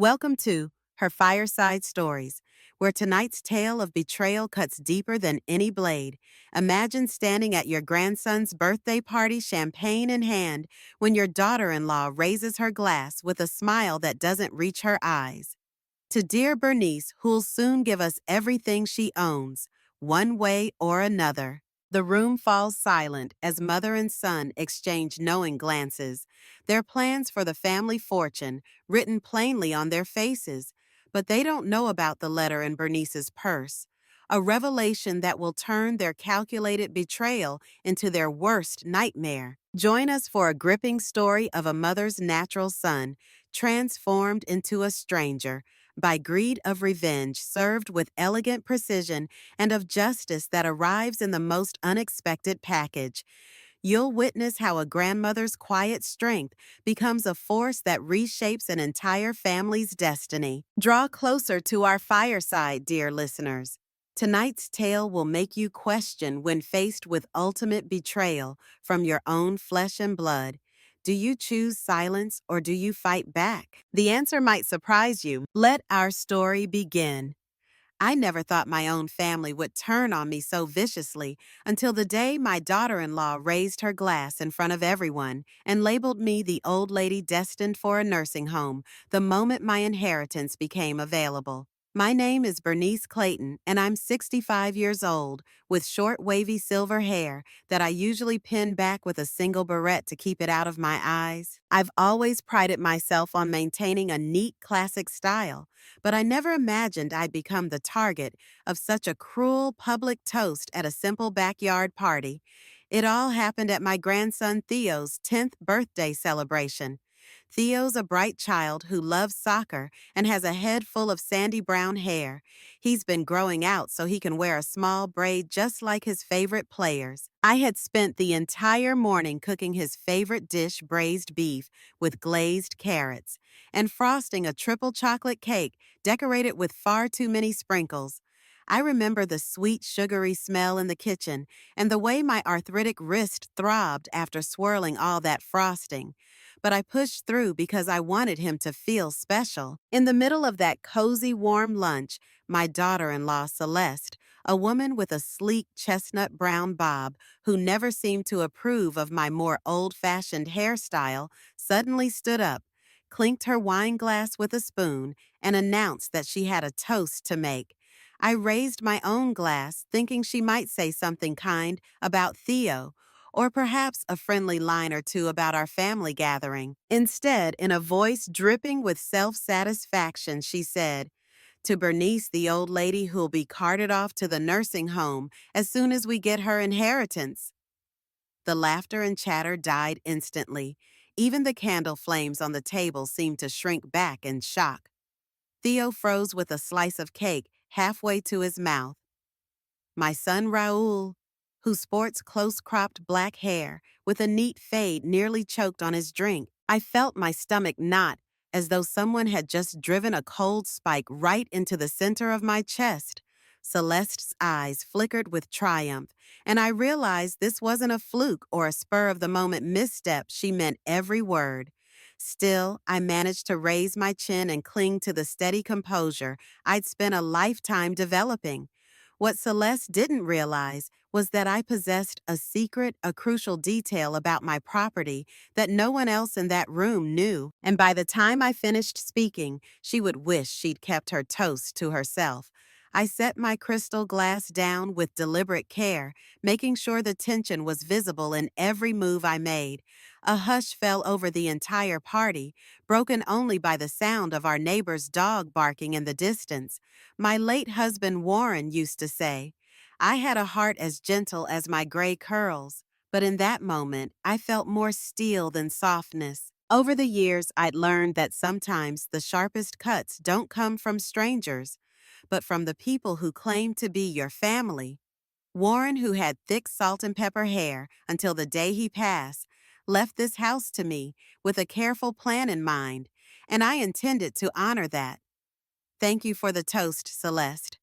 Welcome to her Fireside Stories, where tonight's tale of betrayal cuts deeper than any blade. Imagine standing at your grandson's birthday party, champagne in hand, when your daughter in law raises her glass with a smile that doesn't reach her eyes. To dear Bernice, who'll soon give us everything she owns, one way or another. The room falls silent as mother and son exchange knowing glances, their plans for the family fortune written plainly on their faces, but they don't know about the letter in Bernice's purse, a revelation that will turn their calculated betrayal into their worst nightmare. Join us for a gripping story of a mother's natural son transformed into a stranger by greed of revenge served with elegant precision and of justice that arrives in the most unexpected package. You'll witness how a grandmother's quiet strength becomes a force that reshapes an entire family's destiny. Draw closer to our fireside, dear listeners. Tonight's tale will make you question when faced with ultimate betrayal from your own flesh and blood. Do you choose silence or do you fight back? The answer might surprise you. Let our story begin. I never thought my own family would turn on me so viciously until the day my daughter-in-law raised her glass in front of everyone and labeled me the old lady destined for a nursing home the moment my inheritance became available. My name is Bernice Clayton, and I'm 65 years old, with short wavy silver hair that I usually pin back with a single barrette to keep it out of my eyes. I've always prided myself on maintaining a neat, classic style, but I never imagined I'd become the target of such a cruel public toast at a simple backyard party. It all happened at my grandson Theo's 10th birthday celebration. Theo's a bright child who loves soccer and has a head full of sandy brown hair. He's been growing out so he can wear a small braid just like his favorite players. I had spent the entire morning cooking his favorite dish, braised beef, with glazed carrots, and frosting a triple chocolate cake decorated with far too many sprinkles. I remember the sweet, sugary smell in the kitchen and the way my arthritic wrist throbbed after swirling all that frosting. But I pushed through because I wanted him to feel special. In the middle of that cozy, warm lunch, my daughter-in-law, Celeste, a woman with a sleek chestnut brown bob who never seemed to approve of my more old-fashioned hairstyle, suddenly stood up, clinked her wine glass with a spoon, and announced that she had a toast to make. I raised my own glass, thinking she might say something kind about Theo, or perhaps a friendly line or two about our family gathering. Instead, in a voice dripping with self-satisfaction, she said, "To Bernice, the old lady who'll be carted off to the nursing home as soon as we get her inheritance." The laughter and chatter died instantly. Even the candle flames on the table seemed to shrink back in shock. Theo froze with a slice of cake halfway to his mouth. My son Raoul, who sports close-cropped black hair with a neat fade nearly choked on his drink, I felt my stomach knot as though someone had just driven a cold spike right into the center of my chest. Celeste's eyes flickered with triumph, and I realized this wasn't a fluke or a spur-of-the-moment misstep. She meant every word. Still, I managed to raise my chin and cling to the steady composure I'd spent a lifetime developing. What Celeste didn't realize was that I possessed a secret, a crucial detail about my property that no one else in that room knew, and by the time I finished speaking, she would wish she'd kept her toast to herself. I set my crystal glass down with deliberate care, making sure the tension was visible in every move I made. A hush fell over the entire party, broken only by the sound of our neighbor's dog barking in the distance. My late husband Warren used to say, "I had a heart as gentle as my gray curls," but in that moment, I felt more steel than softness. Over the years, I'd learned that sometimes the sharpest cuts don't come from strangers, but from the people who claim to be your family. Warren, who had thick salt and pepper hair until the day he passed, left this house to me with a careful plan in mind, and I intended to honor that. "Thank you for the toast, Celeste."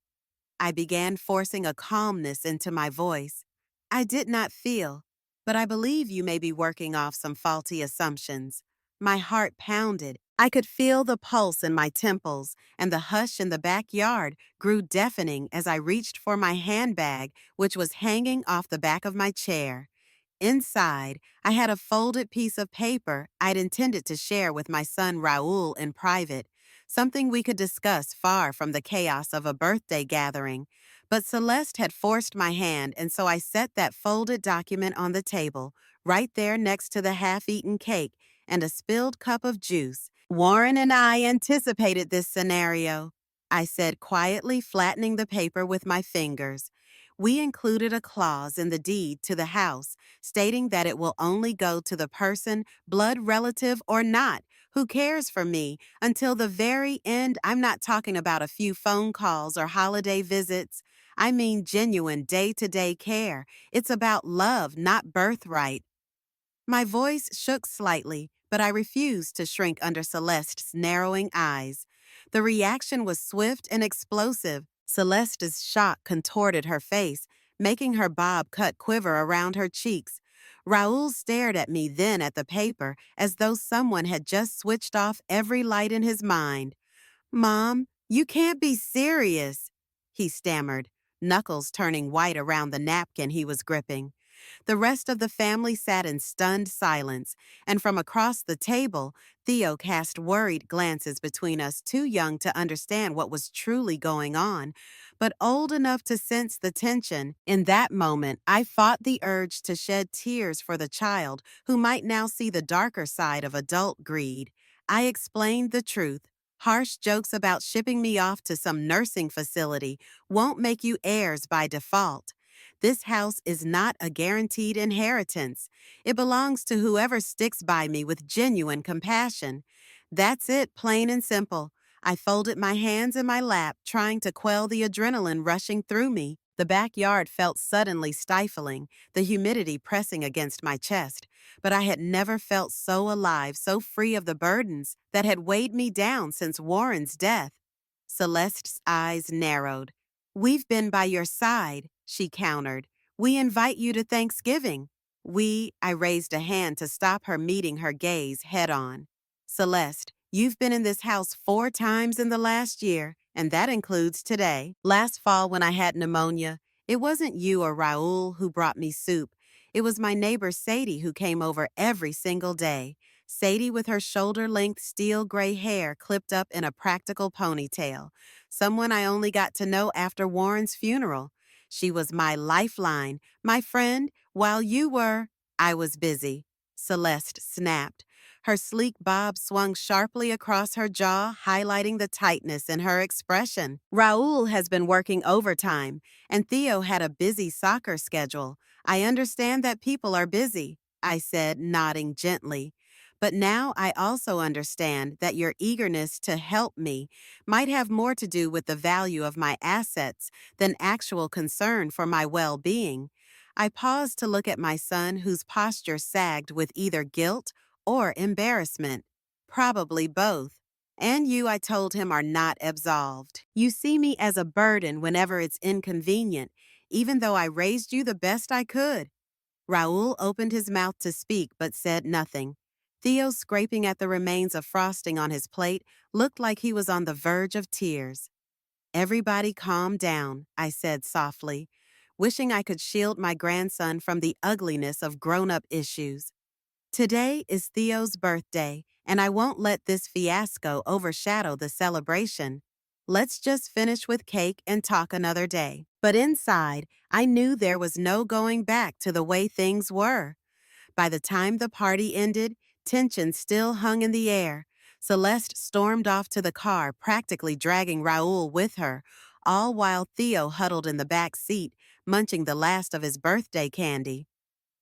I began forcing a calmness into my voice. "I did not feel, but I believe you may be working off some faulty assumptions." My heart pounded I could feel the pulse in my temples, and the hush in the backyard grew deafening as I reached for my handbag, which was hanging off the back of my chair. Inside, I had a folded piece of paper I'd intended to share with my son Raoul in private, something we could discuss far from the chaos of a birthday gathering. But Celeste had forced my hand, and so I set that folded document on the table, right there next to the half-eaten cake and a spilled cup of juice. Warren and I anticipated this scenario, I said quietly, flattening the paper with my fingers. We included a clause in the deed to the house stating that it will only go to the person, blood relative or not, who cares for me until the very end. I'm not talking about a few phone calls or holiday visits. I mean genuine day-to-day care. It's about love, not birthright. My voice shook slightly, but I refused to shrink under Celeste's narrowing eyes. The reaction was swift and explosive. Celeste's shock contorted her face, making her bob cut quiver around her cheeks. Raoul stared at me, then at the paper, as though someone had just switched off every light in his mind. "Mom, you can't be serious," he stammered, knuckles turning white around the napkin he was gripping. The rest of the family sat in stunned silence, and from across the table, Theo cast worried glances between us, too young to understand what was truly going on, but old enough to sense the tension. In that moment, I fought the urge to shed tears for the child who might now see the darker side of adult greed. I explained the truth. Harsh jokes about shipping me off to some nursing facility won't make you heirs by default. This house is not a guaranteed inheritance. It belongs to whoever sticks by me with genuine compassion. That's it, plain and simple. I folded my hands in my lap, trying to quell the adrenaline rushing through me. The backyard felt suddenly stifling, the humidity pressing against my chest. But I had never felt so alive, so free of the burdens that had weighed me down since Warren's death. Celeste's eyes narrowed. "We've been by your side," she countered. "We invite you to Thanksgiving." I raised a hand to stop her, meeting her gaze head on. "Celeste, you've been in this house 4 times in the last year, and that includes today. Last fall when I had pneumonia, it wasn't you or Raoul who brought me soup. It was my neighbor Sadie who came over every single day. Sadie with her shoulder-length steel gray hair clipped up in a practical ponytail. Someone I only got to know after Warren's funeral. She was my lifeline, my friend, while you were—" "I was busy," Celeste snapped. Her sleek bob swung sharply across her jaw, highlighting the tightness in her expression. "Raoul has been working overtime, and Theo had a busy soccer schedule. I understand that people are busy," I said, nodding gently. "But now I also understand that your eagerness to help me might have more to do with the value of my assets than actual concern for my well-being." I paused to look at my son, whose posture sagged with either guilt or embarrassment. "Probably both. And you," I told him, "are not absolved. You see me as a burden whenever it's inconvenient, even though I raised you the best I could." Raoul opened his mouth to speak but said nothing. Theo, scraping at the remains of frosting on his plate, looked like he was on the verge of tears. "Everybody calm down," I said softly, wishing I could shield my grandson from the ugliness of grown-up issues. "Today is Theo's birthday, and I won't let this fiasco overshadow the celebration. Let's just finish with cake and talk another day." But inside, I knew there was no going back to the way things were. By the time the party ended, tension still hung in the air. Celeste stormed off to the car, practically dragging Raoul with her, all while Theo huddled in the back seat, munching the last of his birthday candy.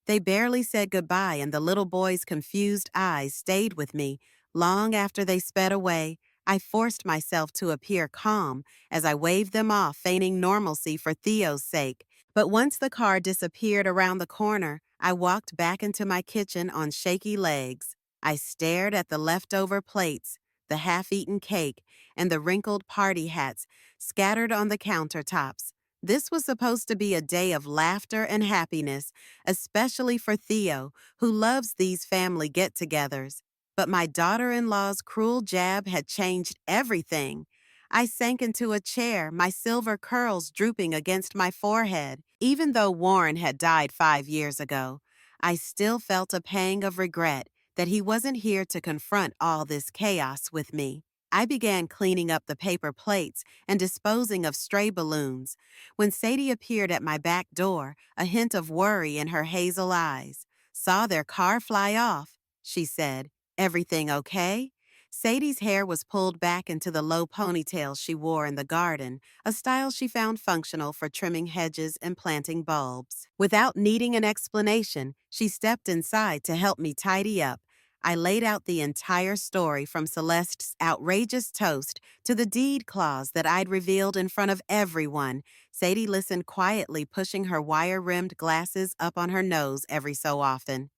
They barely said goodbye, and the little boy's confused eyes stayed with me. Long after they sped away, I forced myself to appear calm as I waved them off, feigning normalcy for Theo's sake. But once the car disappeared around the corner, I walked back into my kitchen on shaky legs. I stared at the leftover plates, the half-eaten cake, and the wrinkled party hats scattered on the countertops. This was supposed to be a day of laughter and happiness, especially for Theo, who loves these family get-togethers. But my daughter-in-law's cruel jab had changed everything. I sank into a chair, my silver curls drooping against my forehead. Even though Warren had died 5 years ago, I still felt a pang of regret that he wasn't here to confront all this chaos with me. I began cleaning up the paper plates and disposing of stray balloons when Sadie appeared at my back door, a hint of worry in her hazel eyes. "Saw their car fly off," she said. "Everything okay?" Sadie's hair was pulled back into the low ponytail she wore in the garden, a style she found functional for trimming hedges and planting bulbs. Without needing an explanation, she stepped inside to help me tidy up. I laid out the entire story from Celeste's outrageous toast to the deed clause that I'd revealed in front of everyone. Sadie listened quietly, pushing her wire-rimmed glasses up on her nose every so often.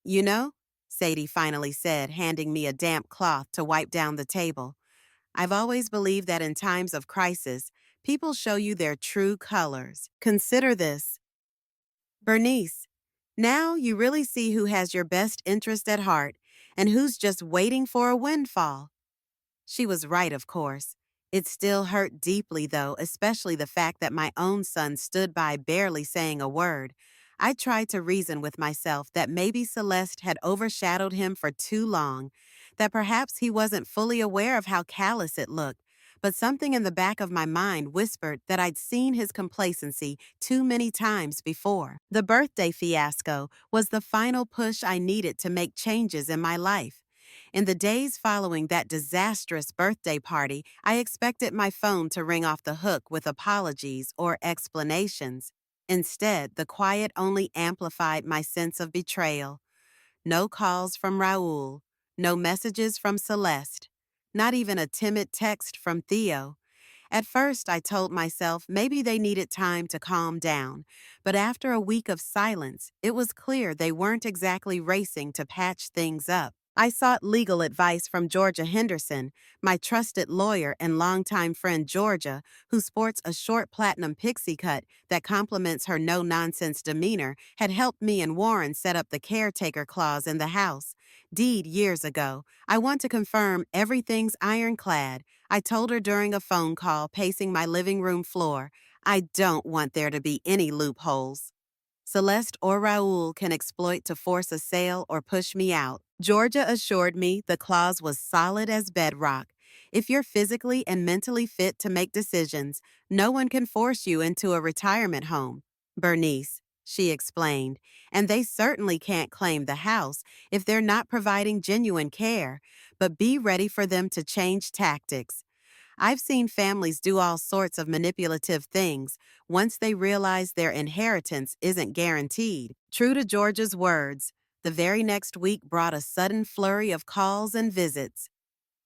"You know," Sadie finally said, handing me a damp cloth to wipe down the table, "I've always believed that in times of crisis, people show you their true colors. Consider this. Bernice, now you really see who has your best interest at heart and who's just waiting for a windfall." She was right, of course. It still hurt deeply, though, especially the fact that my own son stood by barely saying a word. I tried to reason with myself that maybe Celeste had overshadowed him for too long, that perhaps he wasn't fully aware of how callous it looked, but something in the back of my mind whispered that I'd seen his complacency too many times before. The birthday fiasco was the final push I needed to make changes in my life. In the days following that disastrous birthday party, I expected my phone to ring off the hook with apologies or explanations. Instead, the quiet only amplified my sense of betrayal. No calls from Raoul, no messages from Celeste, not even a timid text from Theo. At first, I told myself maybe they needed time to calm down, but after a week of silence, it was clear they weren't exactly racing to patch things up. I sought legal advice from Georgia Henderson, my trusted lawyer and longtime friend Georgia, who sports a short platinum pixie cut that complements her no-nonsense demeanor, had helped me and Warren set up the caretaker clause in the house. Deed years ago. I want to confirm everything's ironclad. I told her during a phone call pacing my living room floor. I don't want there to be any loopholes Celeste or Raoul can exploit to force a sale or push me out. Georgia assured me the clause was solid as bedrock. If you're physically and mentally fit to make decisions, no one can force you into a retirement home. Bernice, she explained, and they certainly can't claim the house if they're not providing genuine care, but be ready for them to change tactics. I've seen families do all sorts of manipulative things once they realize their inheritance isn't guaranteed. True to George's words, the very next week brought a sudden flurry of calls and visits.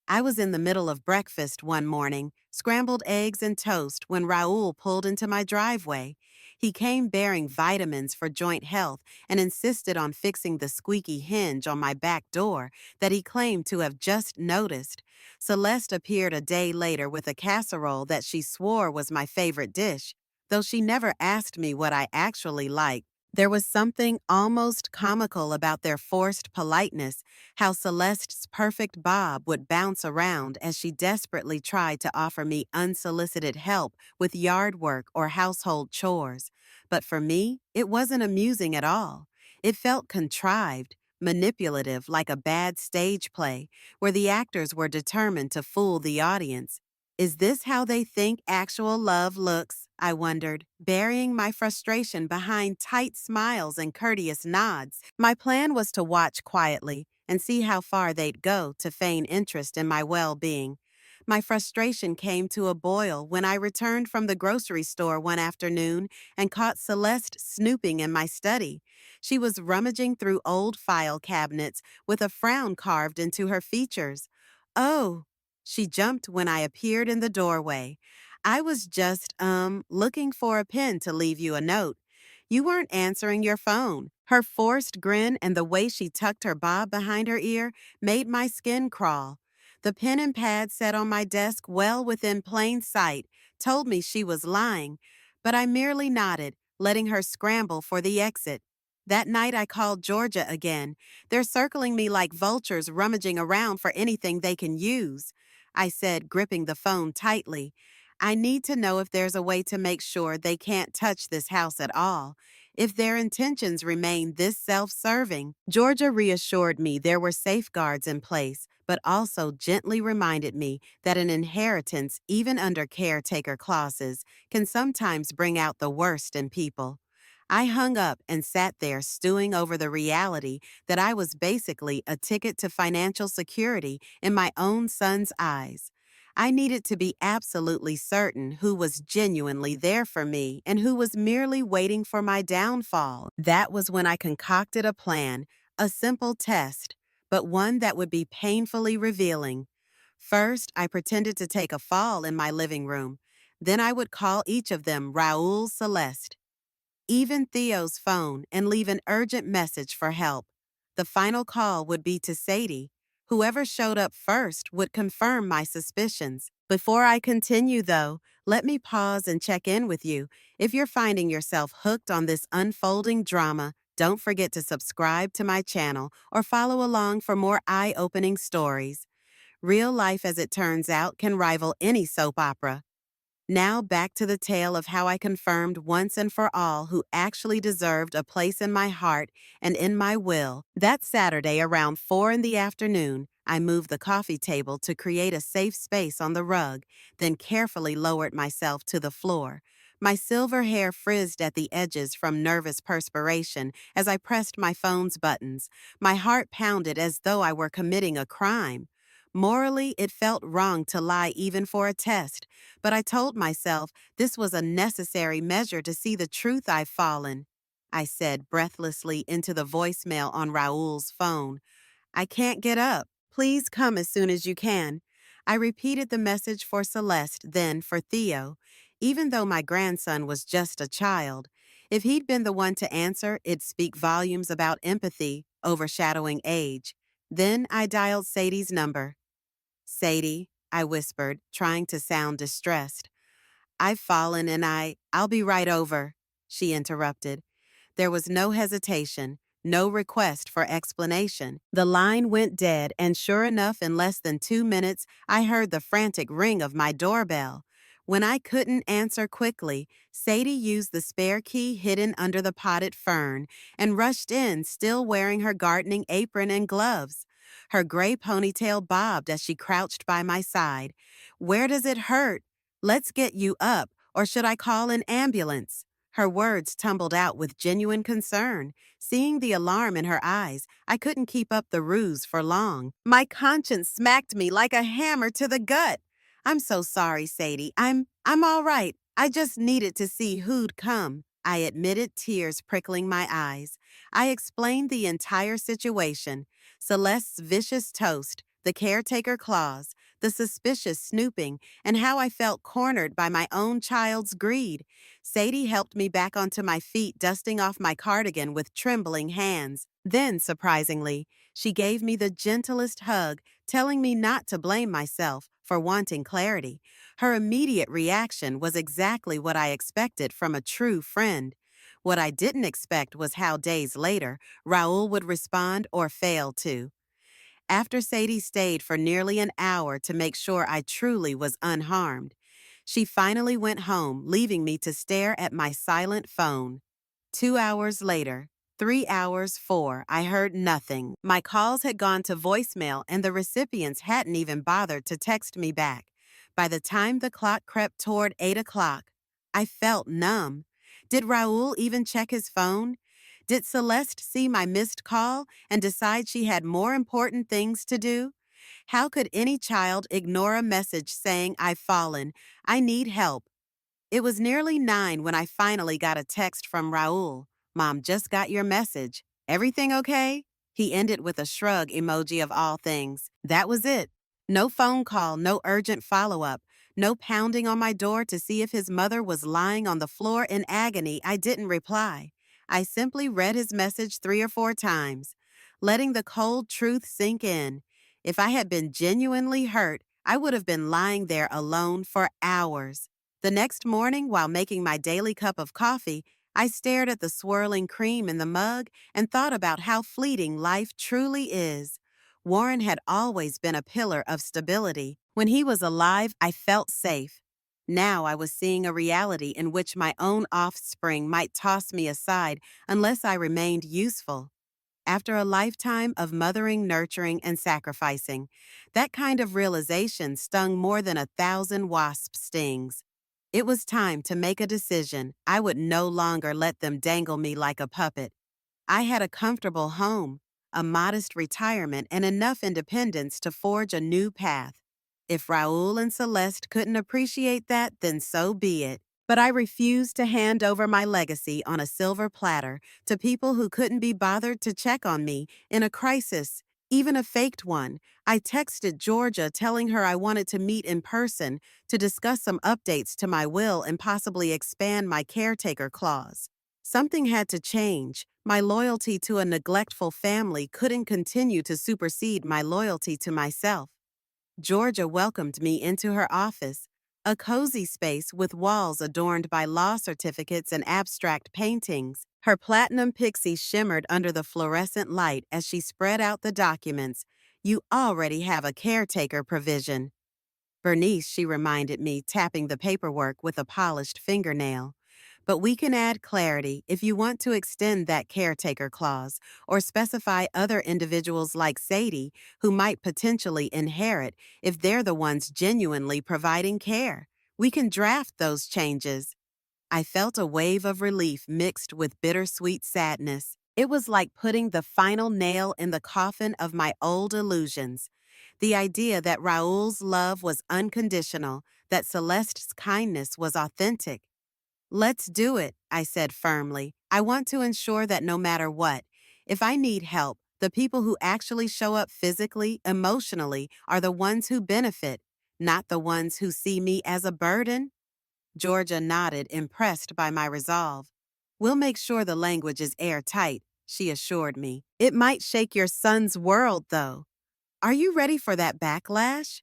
I was in the middle of breakfast one morning, scrambled eggs and toast, when Raoul pulled into my driveway. He came bearing vitamins for joint health and insisted on fixing the squeaky hinge on my back door that he claimed to have just noticed. Celeste appeared a day later with a casserole that she swore was my favorite dish, though she never asked me what I actually liked. There was something almost comical about their forced politeness, how Celeste's perfect bob would bounce around as she desperately tried to offer me unsolicited help with yard work or household chores. But for me, it wasn't amusing at all. It felt contrived, manipulative, like a bad stage play, where the actors were determined to fool the audience. Is this how they think actual love looks? I wondered, burying my frustration behind tight smiles and courteous nods. My plan was to watch quietly and see how far they'd go to feign interest in my well-being. My frustration came to a boil when I returned from the grocery store one afternoon and caught Celeste snooping in my study. She was rummaging through old file cabinets with a frown carved into her features. "Oh," she jumped when I appeared in the doorway. "I was just, looking for a pen to leave you a note. You weren't answering your phone." Her forced grin and the way she tucked her bob behind her ear made my skin crawl. The pen and pad set on my desk well within plain sight told me she was lying, but I merely nodded, letting her scramble for the exit. That night I called Georgia again. They're circling me like vultures rummaging around for anything they can use. I said, gripping the phone tightly. I need to know if there's a way to make sure they can't touch this house at all. If their intentions remain this self-serving. Georgia reassured me there were safeguards in place, but also gently reminded me that an inheritance, even under caretaker clauses, can sometimes bring out the worst in people. I hung up and sat there stewing over the reality that I was basically a ticket to financial security in my own son's eyes. I needed to be absolutely certain who was genuinely there for me and who was merely waiting for my downfall. That was when I concocted a plan, a simple test, but one that would be painfully revealing. First, I pretended to take a fall in my living room. Then I would call each of them Raoul Celeste, even Theo's phone, and leave an urgent message for help. The final call would be to Sadie. Whoever showed up first would confirm my suspicions. Before I continue, though, let me pause and check in with you. If you're finding yourself hooked on this unfolding drama, don't forget to subscribe to my channel or follow along for more eye-opening stories. Real life, as it turns out, can rival any soap opera. Now back to the tale of how I confirmed once and for all who actually deserved a place in my heart and in my will. That Saturday around 4 in the afternoon, I moved the coffee table to create a safe space on the rug, then carefully lowered myself to the floor. My silver hair frizzed at the edges from nervous perspiration as I pressed my phone's buttons. My heart pounded as though I were committing a crime. Morally, it felt wrong to lie even for a test, but I told myself this was a necessary measure to see the truth I've fallen. I said breathlessly into the voicemail on Raoul's phone. I can't get up. Please come as soon as you can. I repeated the message for Celeste, then for Theo. Even though my grandson was just a child, if he'd been the one to answer, it'd speak volumes about empathy, overshadowing age. Then I dialed Sadie's number. Sadie, I whispered, trying to sound distressed. I've fallen and I'll be right over, she interrupted. There was no hesitation, no request for explanation. The line went dead, and sure enough, in less than 2 minutes, I heard the frantic ring of my doorbell. When I couldn't answer quickly, Sadie used the spare key hidden under the potted fern and rushed in, still wearing her gardening apron and gloves. Her gray ponytail bobbed as she crouched by my side. Where does it hurt? Let's get you up, or should I call an ambulance? Her words tumbled out with genuine concern. Seeing the alarm in her eyes, I couldn't keep up the ruse for long. My conscience smacked me like a hammer to the gut. I'm so sorry, Sadie. I'm all right. I just needed to see who'd come. I admitted, tears prickling my eyes. I explained the entire situation. Celeste's vicious toast, the caretaker clause, the suspicious snooping, and how I felt cornered by my own child's greed. Sadie helped me back onto my feet, dusting off my cardigan with trembling hands. Then, surprisingly, she gave me the gentlest hug, telling me not to blame myself for wanting clarity. Her immediate reaction was exactly what I expected from a true friend. What I didn't expect was how days later, Raoul would respond or fail to. After Sadie stayed for nearly an hour to make sure I truly was unharmed, she finally went home, leaving me to stare at my silent phone. 2 hours later, 3 hours, 4, I heard nothing. My calls had gone to voicemail and the recipients hadn't even bothered to text me back. By the time the clock crept toward 8 o'clock, I felt numb. Did Raoul even check his phone? Did Celeste see my missed call and decide she had more important things to do? How could any child ignore a message saying, I've fallen, I need help? It was nearly 9 when I finally got a text from Raoul. Mom just got your message. Everything okay? He ended with a shrug emoji of all things. That was it. No phone call, no urgent follow-up, no pounding on my door to see if his mother was lying on the floor in agony. I didn't reply. I simply read his message 3 or 4 times, letting the cold truth sink in. If I had been genuinely hurt, I would have been lying there alone for hours. The next morning, while making my daily cup of coffee, I stared at the swirling cream in the mug and thought about how fleeting life truly is. Warren had always been a pillar of stability. When he was alive, I felt safe. Now I was seeing a reality in which my own offspring might toss me aside unless I remained useful. After a lifetime of mothering, nurturing, and sacrificing, that kind of realization stung more than 1,000 wasp stings. It was time to make a decision. I would no longer let them dangle me like a puppet. I had a comfortable home, a modest retirement, and enough independence to forge a new path. If Raoul and Celeste couldn't appreciate that, then so be it. But I refused to hand over my legacy on a silver platter to people who couldn't be bothered to check on me in a crisis, even a faked one. I texted Georgia telling her I wanted to meet in person to discuss some updates to my will and possibly expand my caretaker clause. Something had to change. My loyalty to a neglectful family couldn't continue to supersede my loyalty to myself. Georgia welcomed me into her office, a cozy space with walls adorned by law certificates and abstract paintings. Her platinum pixie shimmered under the fluorescent light as she spread out the documents. You already have a caretaker provision. Bernice, she reminded me, tapping the paperwork with a polished fingernail. But we can add clarity if you want to extend that caretaker clause or specify other individuals like Sadie who might potentially inherit if they're the ones genuinely providing care. We can draft those changes. I felt a wave of relief mixed with bittersweet sadness. It was like putting the final nail in the coffin of my old illusions. The idea that Raoul's love was unconditional, that Celeste's kindness was authentic. Let's do it, I said firmly. I want to ensure that no matter what, if I need help, the people who actually show up physically, emotionally, are the ones who benefit, not the ones who see me as a burden. Georgia nodded, impressed by my resolve. We'll make sure the language is airtight, she assured me. It might shake your son's world, though. Are you ready for that backlash?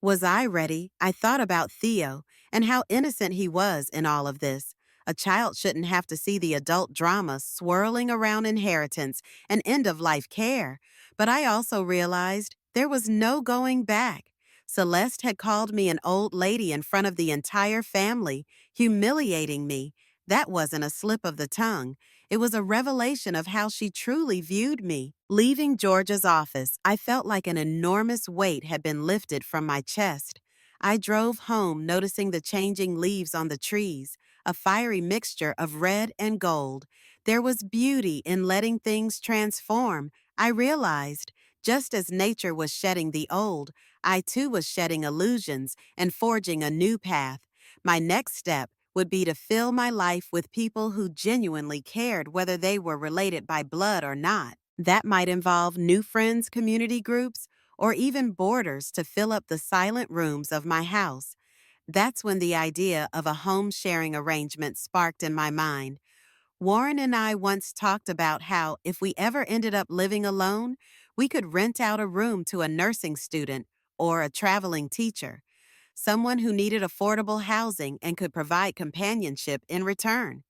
Was I ready? I thought about Theo and how innocent he was in all of this. A child shouldn't have to see the adult drama swirling around inheritance and end-of-life care. But I also realized there was no going back. Celeste had called me an old lady in front of the entire family, humiliating me. That wasn't a slip of the tongue. It was a revelation of how she truly viewed me. Leaving Georgia's office, I felt like an enormous weight had been lifted from my chest. I drove home, noticing the changing leaves on the trees, a fiery mixture of red and gold. There was beauty in letting things transform. I realized, just as nature was shedding the old, I too was shedding illusions and forging a new path. My next step would be to fill my life with people who genuinely cared whether they were related by blood or not. That might involve new friends, community groups, or even boarders to fill up the silent rooms of my house. That's when the idea of a home sharing arrangement sparked in my mind. Warren and I once talked about how, if we ever ended up living alone, we could rent out a room to a nursing student or a traveling teacher, someone who needed affordable housing and could provide companionship in return.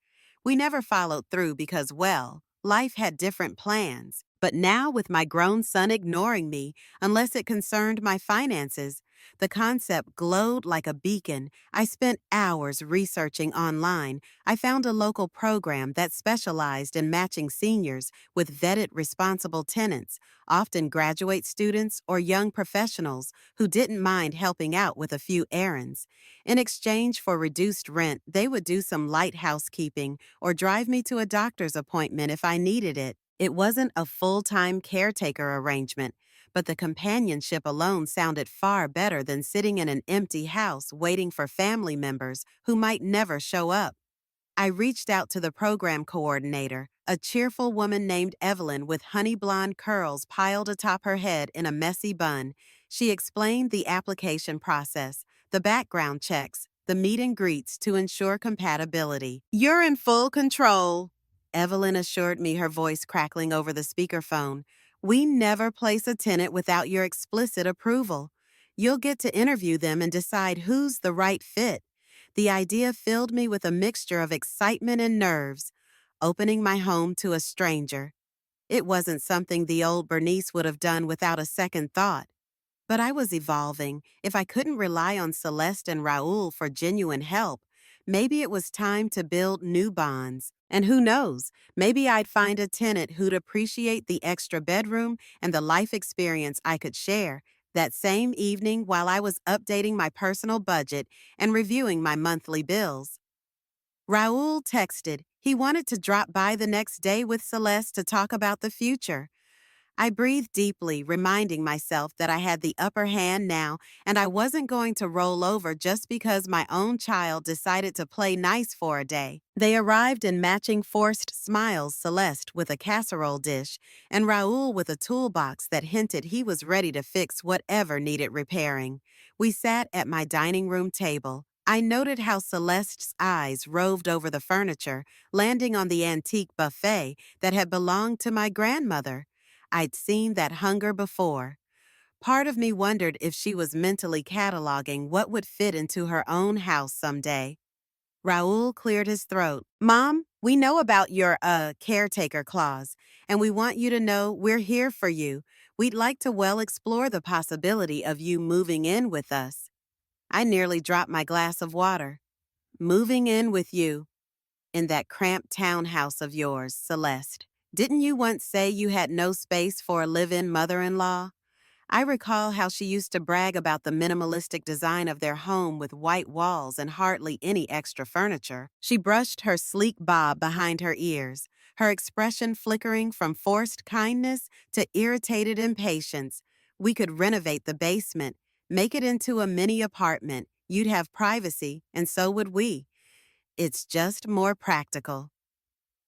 We never followed through because, well, life had different plans. But now, with my grown son ignoring me unless it concerned my finances, the concept glowed like a beacon. I spent hours researching online. I found a local program that specialized in matching seniors with vetted responsible tenants, often graduate students or young professionals who didn't mind helping out with a few errands. In exchange for reduced rent, they would do some light housekeeping or drive me to a doctor's appointment if I needed it. It wasn't a full-time caretaker arrangement, but the companionship alone sounded far better than sitting in an empty house waiting for family members who might never show up. I reached out to the program coordinator, a cheerful woman named Evelyn with honey blonde curls piled atop her head in a messy bun. She explained the application process, the background checks, the meet and greets to ensure compatibility. You're in full control, Evelyn assured me, her voice crackling over the speakerphone. We never place a tenant without your explicit approval. You'll get to interview them and decide who's the right fit. The idea filled me with a mixture of excitement and nerves. opening my home to a stranger. It wasn't something the old Bernice would have done without a second thought. But I was evolving. If I couldn't rely on Celeste and Raoul for genuine help, maybe it was time to build new bonds. And who knows, maybe I'd find a tenant who'd appreciate the extra bedroom and the life experience I could share. That same evening, while I was updating my personal budget and reviewing my monthly bills, Raoul texted. He wanted to drop by the next day with Celeste to talk about the future. I breathed deeply, reminding myself that I had the upper hand now and I wasn't going to roll over just because my own child decided to play nice for a day. They arrived in matching forced smiles, Celeste with a casserole dish and Raoul with a toolbox that hinted he was ready to fix whatever needed repairing. We sat at my dining room table. I noted how Celeste's eyes roved over the furniture, landing on the antique buffet that had belonged to my grandmother. I'd seen that hunger before. Part of me wondered if she was mentally cataloging what would fit into her own house someday. Raoul cleared his throat. Mom, we know about your, caretaker clause, and we want you to know we're here for you. We'd like to well explore the possibility of you moving in with us. I nearly dropped my glass of water. Moving in with you. In that cramped townhouse of yours, Celeste. Didn't you once say you had no space for a live-in mother-in-law? I recall how she used to brag about the minimalistic design of their home with white walls and hardly any extra furniture. She brushed her sleek bob behind her ears, her expression flickering from forced kindness to irritated impatience. We could renovate the basement, make it into a mini apartment. You'd have privacy, and so would we. It's just more practical.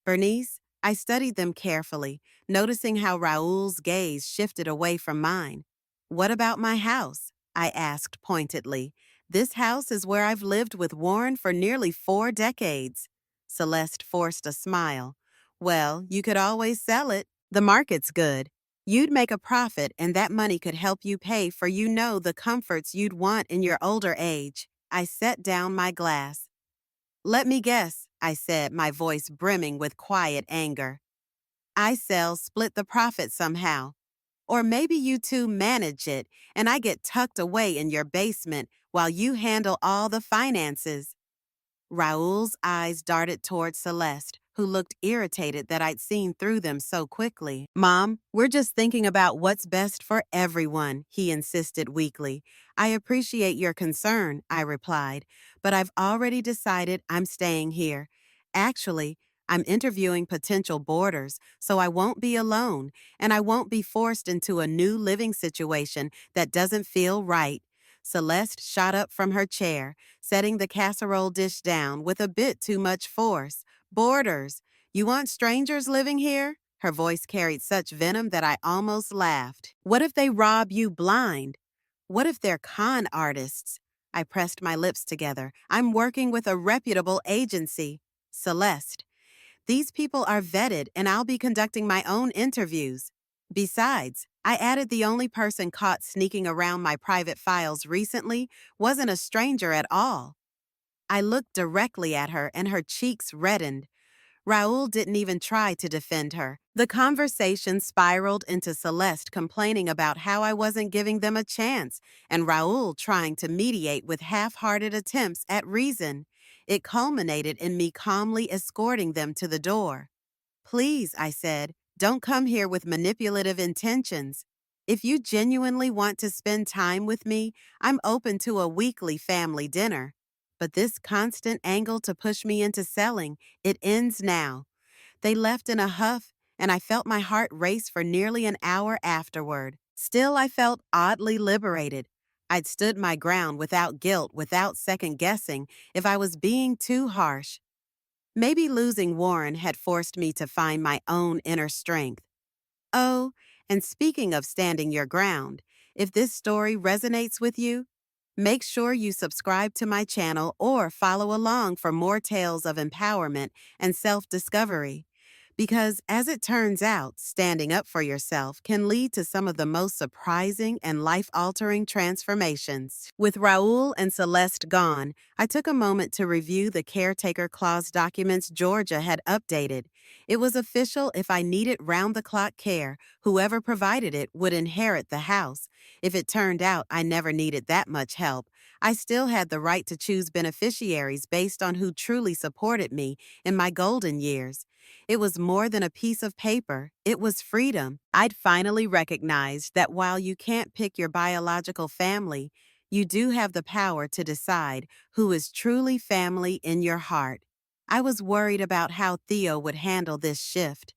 Bernice, I studied them carefully, noticing how Raoul's gaze shifted away from mine. What about my house? I asked pointedly. This house is where I've lived with Warren for nearly 4 decades. Celeste forced a smile. Well, you could always sell it. The market's good. You'd make a profit and that money could help you pay for the comforts you'd want in your older age. I set down my glass. Let me guess, I said, my voice brimming with quiet anger. I sell split the profit somehow. Or maybe you two manage it and I get tucked away in your basement while you handle all the finances. Raoul's eyes darted toward Celeste, who looked irritated that I'd seen through them so quickly. Mom, we're just thinking about what's best for everyone, he insisted weakly. I appreciate your concern, I replied, but I've already decided I'm staying here. Actually, I'm interviewing potential boarders, so I won't be alone, and I won't be forced into a new living situation that doesn't feel right. Celeste shot up from her chair, setting the casserole dish down with a bit too much force. Boarders, you want strangers living here? Her voice carried such venom that I almost laughed. What if they rob you blind? What if they're con artists? I pressed my lips together. I'm working with a reputable agency. Celeste, these people are vetted and I'll be conducting my own interviews. Besides, I added the only person caught sneaking around my private files recently wasn't a stranger at all. I looked directly at her and her cheeks reddened. Raoul didn't even try to defend her. The conversation spiraled into Celeste complaining about how I wasn't giving them a chance, and Raoul trying to mediate with half-hearted attempts at reason. It culminated in me calmly escorting them to the door. Please, I said, don't come here with manipulative intentions. If you genuinely want to spend time with me, I'm open to a weekly family dinner. But this constant angle to push me into selling, it ends now. They left in a huff, and I felt my heart race for nearly an hour afterward. Still, I felt oddly liberated. I'd stood my ground without guilt, without second-guessing if I was being too harsh. Maybe losing Warren had forced me to find my own inner strength. Oh, and speaking of standing your ground, if this story resonates with you, make sure you subscribe to my channel or follow along for more tales of empowerment and self-discovery. Because, as it turns out, standing up for yourself can lead to some of the most surprising and life altering transformations. With Raul and Celeste gone, I took a moment to review the caretaker clause documents Georgia had updated. It was official: if I needed round the clock care, whoever provided it would inherit the house. If it turned out I never needed that much help, I still had the right to choose beneficiaries based on who truly supported me in my golden years. It was more than a piece of paper, it was freedom. I'd finally recognized that while you can't pick your biological family, you do have the power to decide who is truly family in your heart. I was worried about how Theo would handle this shift.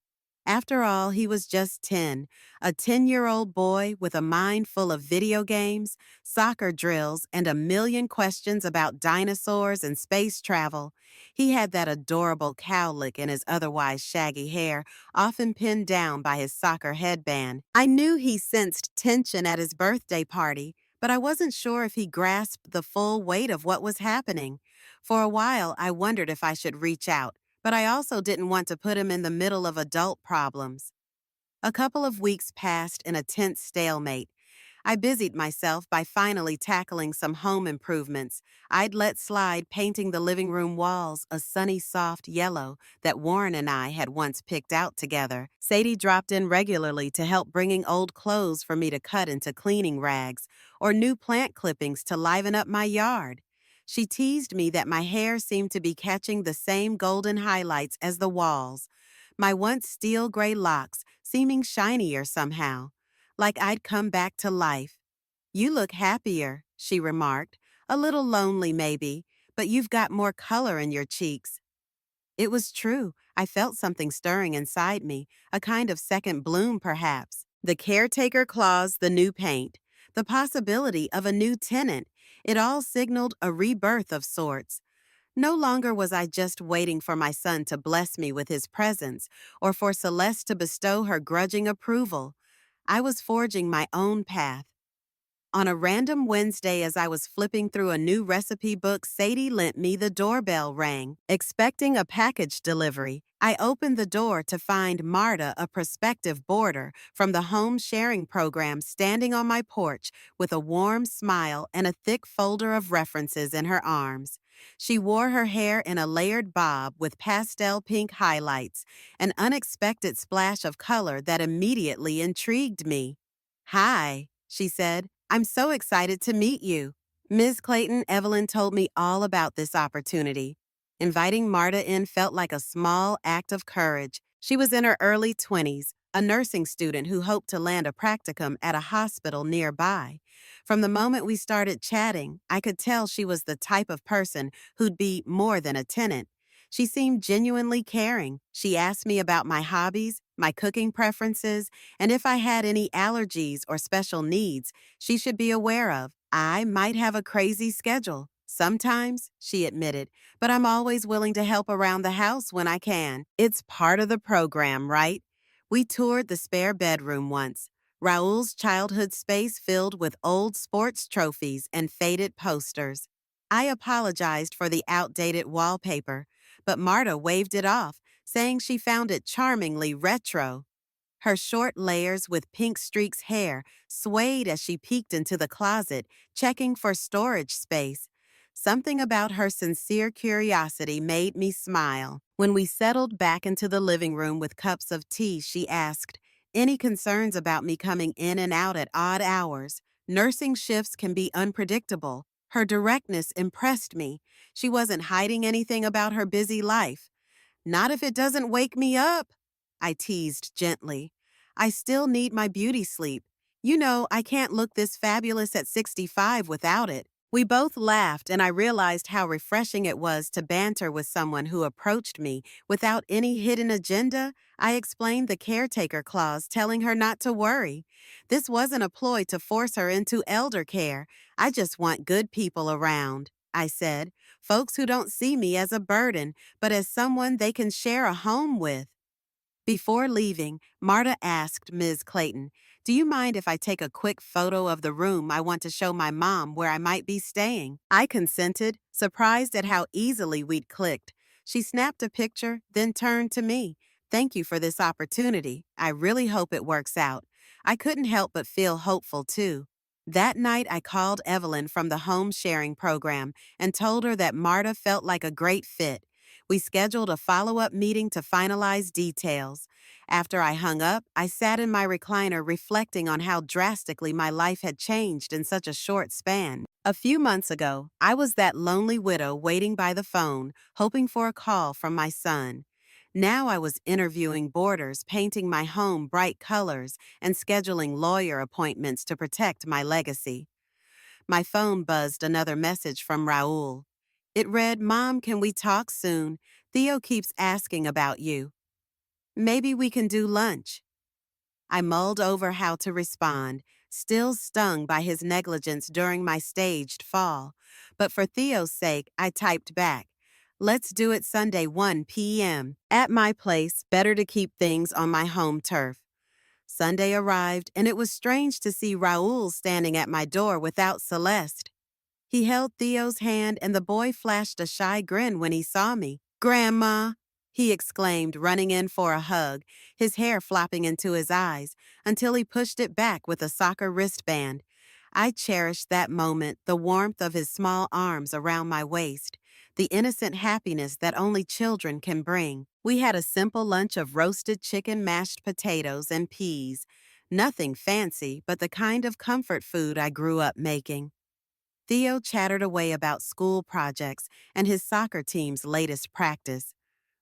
After all, he was just 10, a 10-year-old boy with a mind full of video games, soccer drills, and a million questions about dinosaurs and space travel. He had that adorable cowlick in his otherwise shaggy hair, often pinned down by his soccer headband. I knew he sensed tension at his birthday party, but I wasn't sure if he grasped the full weight of what was happening. For a while, I wondered if I should reach out, but I also didn't want to put him in the middle of adult problems. A couple of weeks passed in a tense stalemate. I busied myself by finally tackling some home improvements. I'd let slide painting the living room walls a sunny, soft yellow that Warren and I had once picked out together. Sadie dropped in regularly to help, bringing old clothes for me to cut into cleaning rags or new plant clippings to liven up my yard. She teased me that my hair seemed to be catching the same golden highlights as the walls, my once steel gray locks seeming shinier somehow, like I'd come back to life. "You look happier," she remarked. "A little lonely, maybe, but you've got more color in your cheeks." It was true. I felt something stirring inside me, a kind of second bloom, perhaps. The caretaker clause, the new paint, the possibility of a new tenant. It all signaled a rebirth of sorts. No longer was I just waiting for my son to bless me with his presence or for Celeste to bestow her grudging approval. I was forging my own path. On a random Wednesday, as I was flipping through a new recipe book, Sadie lent me the doorbell rang, expecting a package delivery. I opened the door to find Marta, a prospective boarder from the home sharing program, standing on my porch with a warm smile and a thick folder of references in her arms. She wore her hair in a layered bob with pastel pink highlights, an unexpected splash of color that immediately intrigued me. "Hi," she said. "I'm so excited to meet you." Ms. Clayton, Evelyn told me all about this opportunity. Inviting Marta in felt like a small act of courage. She was in her early 20s, a nursing student who hoped to land a practicum at a hospital nearby. From the moment we started chatting, I could tell she was the type of person who'd be more than a tenant. She seemed genuinely caring. She asked me about my hobbies, my cooking preferences, and if I had any allergies or special needs she should be aware of. "I might have a crazy schedule sometimes," she admitted, "but I'm always willing to help around the house when I can. It's part of the program, right?" We toured the spare bedroom once, Raoul's childhood space filled with old sports trophies and faded posters. I apologized for the outdated wallpaper, but Marta waved it off, saying she found it charmingly retro. Her short layers with pink streaks hair swayed as she peeked into the closet, checking for storage space. Something about her sincere curiosity made me smile. When we settled back into the living room with cups of tea, she asked, "Any concerns about me coming in and out at odd hours? Nursing shifts can be unpredictable." Her directness impressed me. She wasn't hiding anything about her busy life. "Not if it doesn't wake me up," I teased gently. "I still need my beauty sleep. You know, I can't look this fabulous at 65 without it." We both laughed, and I realized how refreshing it was to banter with someone who approached me without any hidden agenda. I explained the caretaker clause, telling her not to worry. This wasn't a ploy to force her into elder care. "I just want good people around," I said. "Folks who don't see me as a burden, but as someone they can share a home with." Before leaving, Marta asked Ms. Clayton, "Do you mind if I take a quick photo of the room I want to show my mom where I might be staying?" I consented, surprised at how easily we'd clicked. She snapped a picture, then turned to me. Thank you for this opportunity. I really hope it works out. I couldn't help but feel hopeful too. That night, I called Evelyn from the home sharing program and told her that Marta felt like a great fit. We scheduled a follow up meeting to finalize details. After I hung up, I sat in my recliner reflecting on how drastically my life had changed in such a short span. A few months ago, I was that lonely widow waiting by the phone, hoping for a call from my son. Now I was interviewing boarders, painting my home bright colors, and scheduling lawyer appointments to protect my legacy. My phone buzzed another message from Raul. It read, "Mom, can we talk soon? Theo keeps asking about you. Maybe we can do lunch." I mulled over how to respond, still stung by his negligence during my staged fall. But for Theo's sake, I typed back, "Let's do it Sunday 1 p.m. At my place, better to keep things on my home turf." Sunday arrived, and it was strange to see Raoul standing at my door without Celeste. He held Theo's hand, and the boy flashed a shy grin when he saw me. "Grandma," he exclaimed, running in for a hug, his hair flopping into his eyes, until he pushed it back with a soccer wristband. I cherished that moment, the warmth of his small arms around my waist, the innocent happiness that only children can bring. We had a simple lunch of roasted chicken, mashed potatoes, and peas. Nothing fancy, but the kind of comfort food I grew up making. Theo chattered away about school projects and his soccer team's latest practice.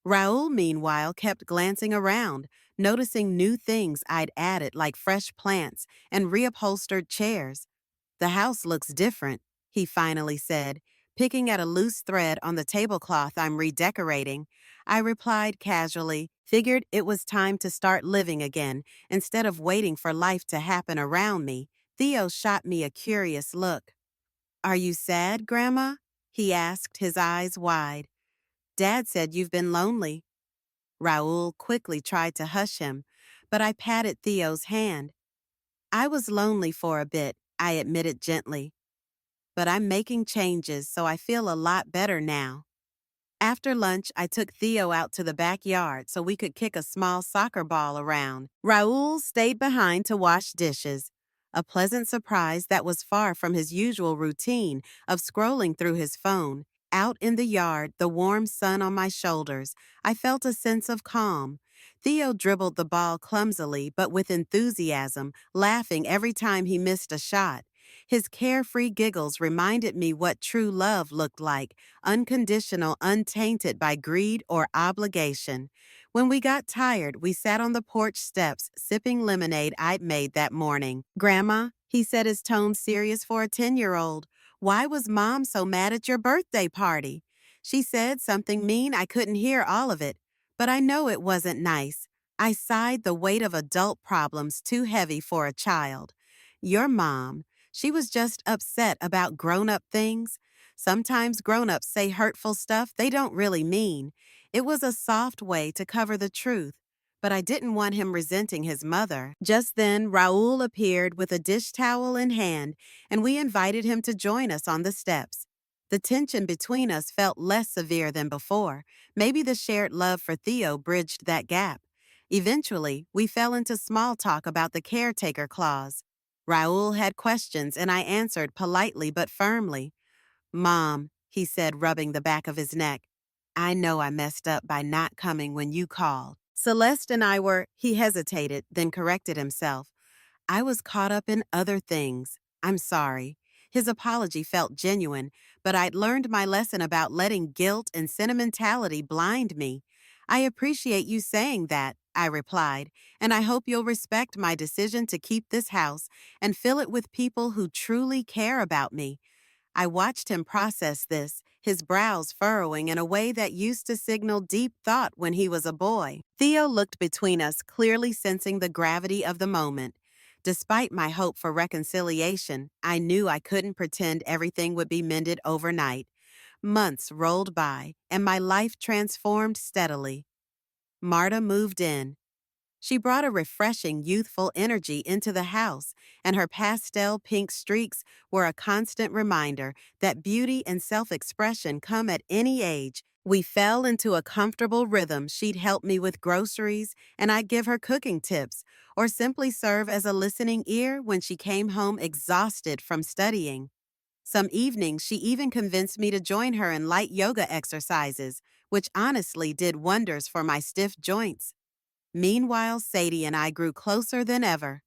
Raoul, meanwhile, kept glancing around, noticing new things I'd added like fresh plants and reupholstered chairs. "The house looks different," he finally said, picking at a loose thread on the tablecloth I'm redecorating. I replied casually, figured it was time to start living again instead of waiting for life to happen around me. Theo shot me a curious look. "Are you sad, Grandma?" he asked, his eyes wide. "Dad said you've been lonely." Raoul quickly tried to hush him, but I patted Theo's hand. "I was lonely for a bit," I admitted gently. "But I'm making changes, so I feel a lot better now." After lunch, I took Theo out to the backyard so we could kick a small soccer ball around. Raoul stayed behind to wash dishes, a pleasant surprise that was far from his usual routine of scrolling through his phone. Out in the yard, the warm sun on my shoulders, I felt a sense of calm. Theo dribbled the ball clumsily but with enthusiasm, laughing every time he missed a shot. His carefree giggles reminded me what true love looked like, unconditional, untainted by greed or obligation. When we got tired, we sat on the porch steps, sipping lemonade I'd made that morning. "Grandma," he said, his tone serious for a 10-year-old, "why was Mom so mad at your birthday party?" She said something mean. I couldn't hear all of it, but I know it wasn't nice. I sighed, the weight of adult problems too heavy for a child. "Your mom, she was just upset about grown-up things. Sometimes grown-ups say hurtful stuff they don't really mean." It was a soft way to cover the truth, but I didn't want him resenting his mother. Just then, Raoul appeared with a dish towel in hand, and we invited him to join us on the steps. The tension between us felt less severe than before. Maybe the shared love for Theo bridged that gap. Eventually, we fell into small talk about the caretaker clause. Raoul had questions, and I answered politely but firmly. "Mom," he said, rubbing the back of his neck, "I know I messed up by not coming when you called." Celeste and I were, he hesitated, then corrected himself. "I was caught up in other things. I'm sorry." His apology felt genuine, but I'd learned my lesson about letting guilt and sentimentality blind me. "I appreciate you saying that," I replied, "and I hope you'll respect my decision to keep this house and fill it with people who truly care about me." I watched him process this, his brows furrowing in a way that used to signal deep thought when he was a boy. Theo looked between us, clearly sensing the gravity of the moment. Despite my hope for reconciliation, I knew I couldn't pretend everything would be mended overnight. Months rolled by, and my life transformed steadily. Marta moved in. She brought a refreshing, youthful energy into the house, and her pastel pink streaks were a constant reminder that beauty and self-expression come at any age, We fell into a comfortable rhythm. She'd help me with groceries, and I'd give her cooking tips, or simply serve as a listening ear when she came home exhausted from studying. Some evenings, she even convinced me to join her in light yoga exercises, which honestly did wonders for my stiff joints. Meanwhile, Sadie and I grew closer than ever.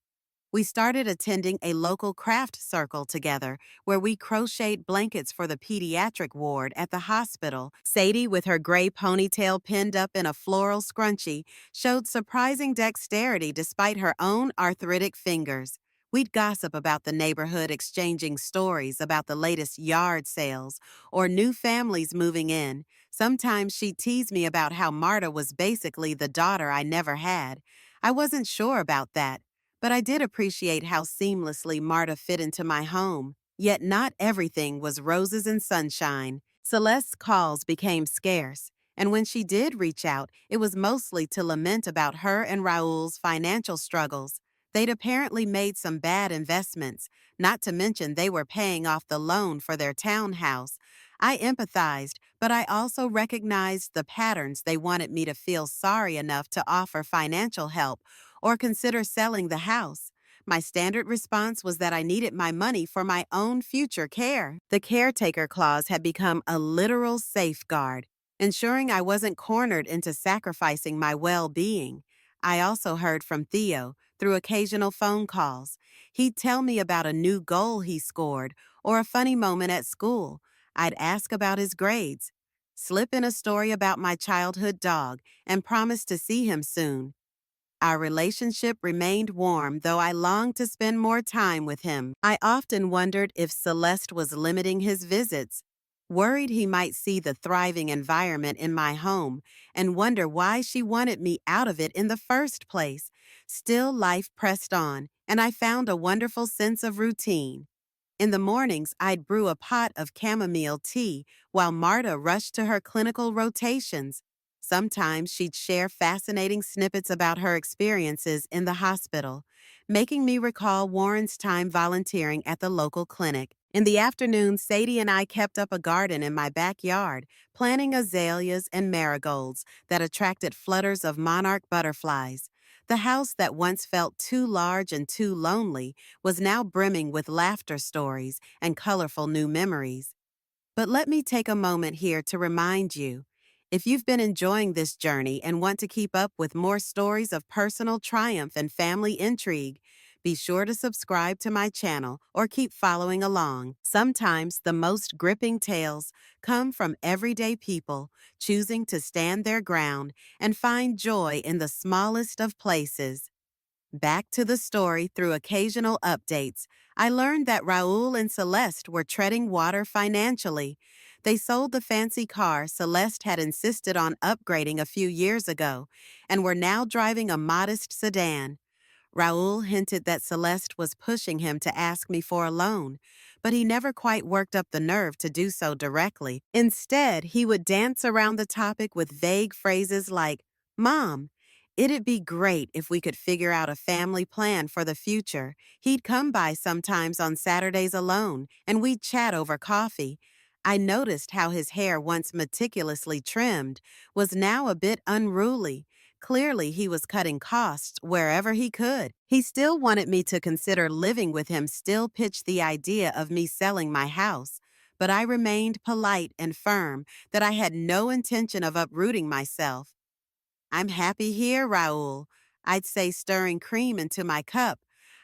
We started attending a local craft circle together where we crocheted blankets for the pediatric ward at the hospital. Sadie, with her gray ponytail pinned up in a floral scrunchie, showed surprising dexterity despite her own arthritic fingers. We'd gossip about the neighborhood, exchanging stories about the latest yard sales or new families moving in. Sometimes she'd tease me about how Marta was basically the daughter I never had. I wasn't sure about that, but I did appreciate how seamlessly Marta fit into my home. Yet not everything was roses and sunshine. Celeste's calls became scarce, and when she did reach out, it was mostly to lament about her and Raul's financial struggles. They'd apparently made some bad investments, not to mention they were paying off the loan for their townhouse. I empathized, but I also recognized the patterns. They wanted me to feel sorry enough to offer financial help or consider selling the house. My standard response was that I needed my money for my own future care. The caretaker clause had become a literal safeguard, ensuring I wasn't cornered into sacrificing my well-being. I also heard from Theo through occasional phone calls. He'd tell me about a new goal he scored or a funny moment at school. I'd ask about his grades, slip in a story about my childhood dog, and promise to see him soon. Our relationship remained warm, though I longed to spend more time with him. I often wondered if Celeste was limiting his visits, worried he might see the thriving environment in my home, and wonder why she wanted me out of it in the first place. Still, life pressed on, and I found a wonderful sense of routine. In the mornings, I'd brew a pot of chamomile tea while Marta rushed to her clinical rotations. Sometimes she'd share fascinating snippets about her experiences in the hospital, making me recall Warren's time volunteering at the local clinic. In the afternoon, Sadie and I kept up a garden in my backyard, planting azaleas and marigolds that attracted flutters of monarch butterflies. The house that once felt too large and too lonely was now brimming with laughter stories and colorful new memories. But let me take a moment here to remind you, if you've been enjoying this journey and want to keep up with more stories of personal triumph and family intrigue, be sure to subscribe to my channel or keep following along. Sometimes the most gripping tales come from everyday people choosing to stand their ground and find joy in the smallest of places. Back to the story. Through occasional updates, I learned that Raul and Celeste were treading water financially. They sold the fancy car Celeste had insisted on upgrading a few years ago and were now driving a modest sedan. Raul hinted that Celeste was pushing him to ask me for a loan, but he never quite worked up the nerve to do so directly. Instead, he would dance around the topic with vague phrases like, "Mom, it'd be great if we could figure out a family plan for the future." He'd come by sometimes on Saturdays alone, and we'd chat over coffee. I noticed how his hair, once meticulously trimmed, was now a bit unruly. Clearly, he was cutting costs wherever he could. He still wanted me to consider living with him, still pitched the idea of me selling my house. But I remained polite and firm that I had no intention of uprooting myself. "I'm happy here, Raul," I'd say, stirring cream into my cup.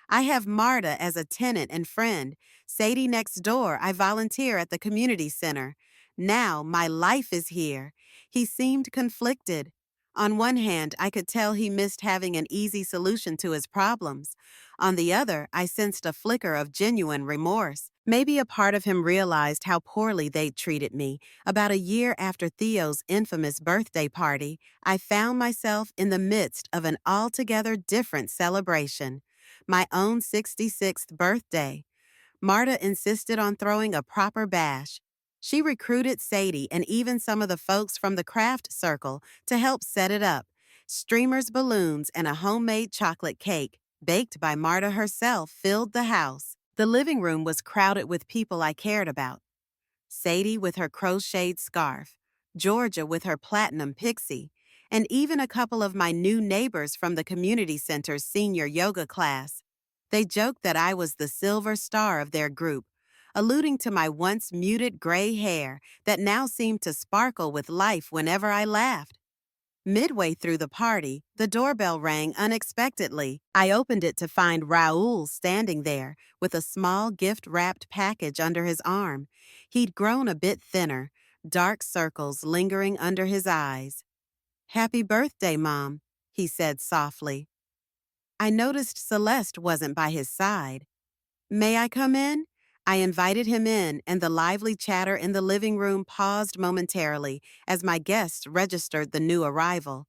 "I have Marta as a tenant and friend. Sadie next door. I volunteer at the community center. Now my life is here." He seemed conflicted. On one hand, I could tell he missed having an easy solution to his problems. On the other, I sensed a flicker of genuine remorse. Maybe a part of him realized how poorly they'd treated me. About a year after Theo's infamous birthday party, I found myself in the midst of an altogether different celebration. My own 66th birthday. Marta insisted on throwing a proper bash. She recruited Sadie and even some of the folks from the craft circle to help set it up. Streamers, balloons, and a homemade chocolate cake, baked by Marta herself, filled the house. The living room was crowded with people I cared about. Sadie with her crocheted scarf, Georgia with her platinum pixie, and even a couple of my new neighbors from the community center's senior yoga class. They joked that I was the silver star of their group, alluding to my once muted gray hair that now seemed to sparkle with life whenever I laughed. Midway through the party, the doorbell rang unexpectedly. I opened it to find Raoul standing there with a small gift-wrapped package under his arm. He'd grown a bit thinner, dark circles lingering under his eyes. "Happy birthday, Mom," he said softly. I noticed Celeste wasn't by his side. "May I come in?" I invited him in, and the lively chatter in the living room paused momentarily as my guests registered the new arrival.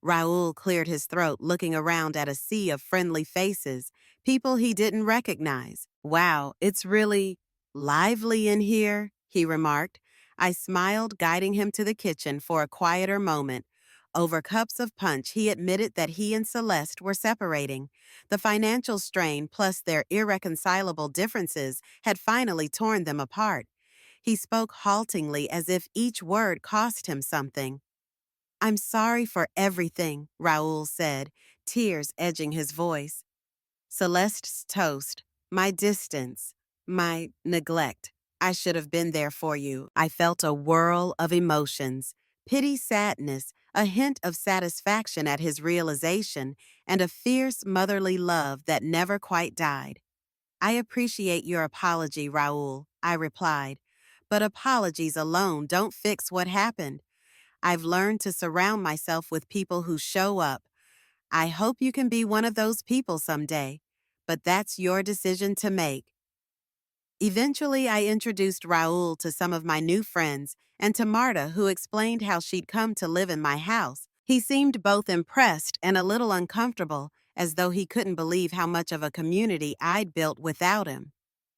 Raoul cleared his throat, looking around at a sea of friendly faces, people he didn't recognize. "Wow, it's really lively in here," he remarked. I smiled, guiding him to the kitchen for a quieter moment. Over cups of punch, he admitted that he and Celeste were separating. The financial strain plus their irreconcilable differences had finally torn them apart. He spoke haltingly as if each word cost him something. "I'm sorry for everything," Raoul said, tears edging his voice. "Celeste's toast, my distance, my neglect. I should have been there for you." I felt a whirl of emotions, pity, sadness, a hint of satisfaction at his realization, and a fierce motherly love that never quite died. "I appreciate your apology, Raoul," I replied. "But apologies alone don't fix what happened. I've learned to surround myself with people who show up. I hope you can be one of those people someday, but that's your decision to make." Eventually, I introduced Raoul to some of my new friends and to Marta, who explained how she'd come to live in my house. He seemed both impressed and a little uncomfortable, as though he couldn't believe how much of a community I'd built without him.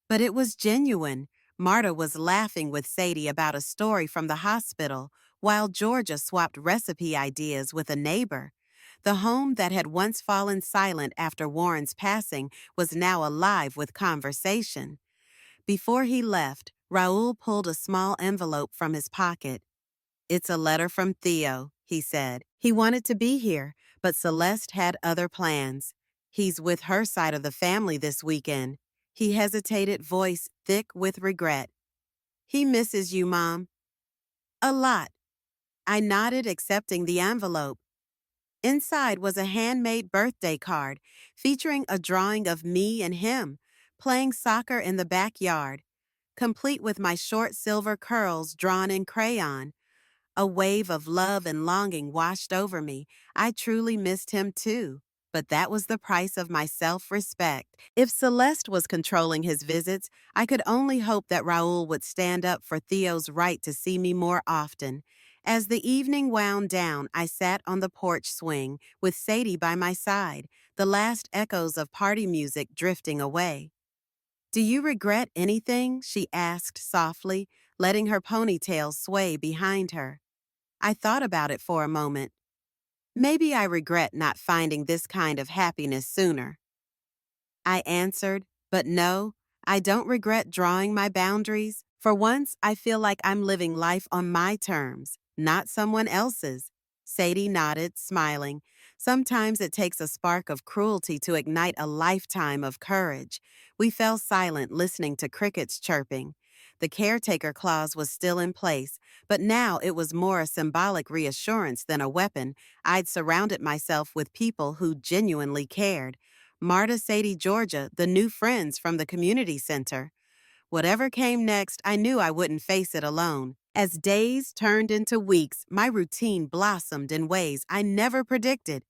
But it was genuine. Marta was laughing with Sadie about a story from the hospital, while Georgia swapped recipe ideas with a neighbor. The home that had once fallen silent after Warren's passing was now alive with conversation. Before he left, Raoul pulled a small envelope from his pocket. "It's a letter from Theo," he said. "He wanted to be here, but Celeste had other plans. He's with her side of the family this weekend." He hesitated, voice thick with regret. "He misses you, Mom." "A lot." I nodded, accepting the envelope. Inside was a handmade birthday card featuring a drawing of me and him playing soccer in the backyard, complete with my short silver curls drawn in crayon. A wave of love and longing washed over me. I truly missed him too. But that was the price of my self-respect. If Celeste was controlling his visits, I could only hope that Raoul would stand up for Theo's right to see me more often. As the evening wound down, I sat on the porch swing with Sadie by my side, the last echoes of party music drifting away. "Do you regret anything?" she asked softly, letting her ponytail sway behind her. I thought about it for a moment. "Maybe I regret not finding this kind of happiness sooner," I answered, "but no, I don't regret drawing my boundaries. For once, I feel like I'm living life on my terms, not someone else's." Sadie nodded, smiling. Sometimes it takes a spark of cruelty to ignite a lifetime of courage. We fell silent, listening to crickets chirping. The caretaker clause was still in place, but now it was more a symbolic reassurance than a weapon. I'd surrounded myself with people who genuinely cared. Marta, Sadie, Georgia, the new friends from the community center. Whatever came next, I knew I wouldn't face it alone. As days turned into weeks, my routine blossomed in ways I never predicted.